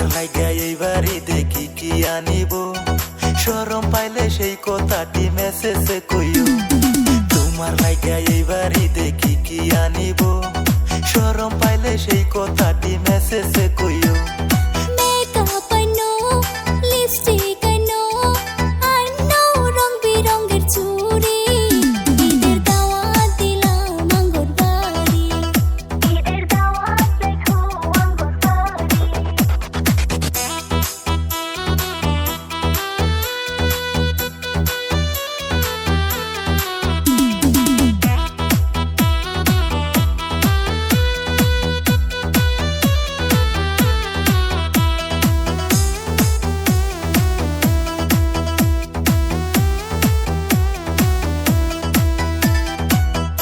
তোমার লাইগা এইবারই দেখি কি আনিব, শরম পাইলে সেই কথাটি মেসেজে কইও। তোমার লাইগা এইবারই দেখি কি আনিব, শরম পাইলে সেই কথাটি মেসেজে কইও। মেকআপ আনো, লিপস্টিক আনো, আনো রং বেরঙের চুড়ি, ঈদের দাওয়াত দিলাম আঙ্গুর বাড়ি, ঈদের দাওয়াত রেখো আঙ্গুর বাড়ি।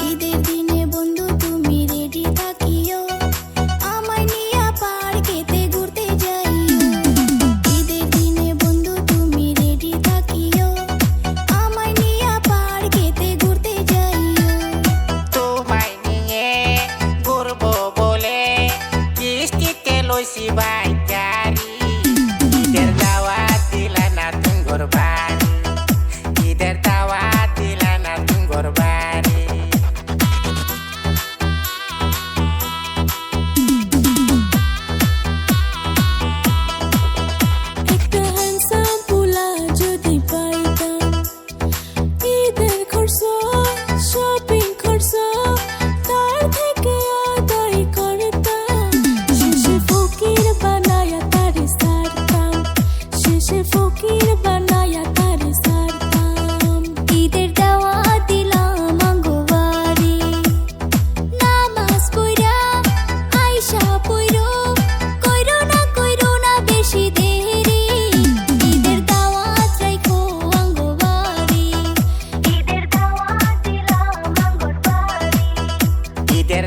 ঈদের দিনে বন্ধু তুমি রেডি থাকিও, আমায় নিয়া পার্কেতে ঘুরতে যাইও। ঈদের দিনে বন্ধু তুমি রেডি থাকিও, আমায় নিয়া পার্কেতে ঘুরতে যাইও। তোমায় নিয়ে ঘুরবো বলে কিস্তিতে লইছি বাইকারি, ঈদের দাওয়াত দিলা না তুঙ্গর বাড়ি, ঈদের দাওয়াত দিলা না তুঙ্গর বাড়ি। একটা হ্যান্ডসাম পোলা যদি পাইতাম, ঈদের খরচ শপিং খরচ তার থেকে আদায় করতাম। শেষে ফকির বানায়া তারে সারতাম, শেষে ফকির বানায়া তারে সারতাম। ঈদের দাওয়াত দিলাম আঙ্গো বাড়ি, নামাজ পইরা আইসা পইরো, কইরো না বেশি দেরি, ঈদের দাওয়াত রাইখো আঙ্গো বাড়ি, ঈদের দাওয়াত দিলাম আঙ্গুর বাড়ি। ঈদের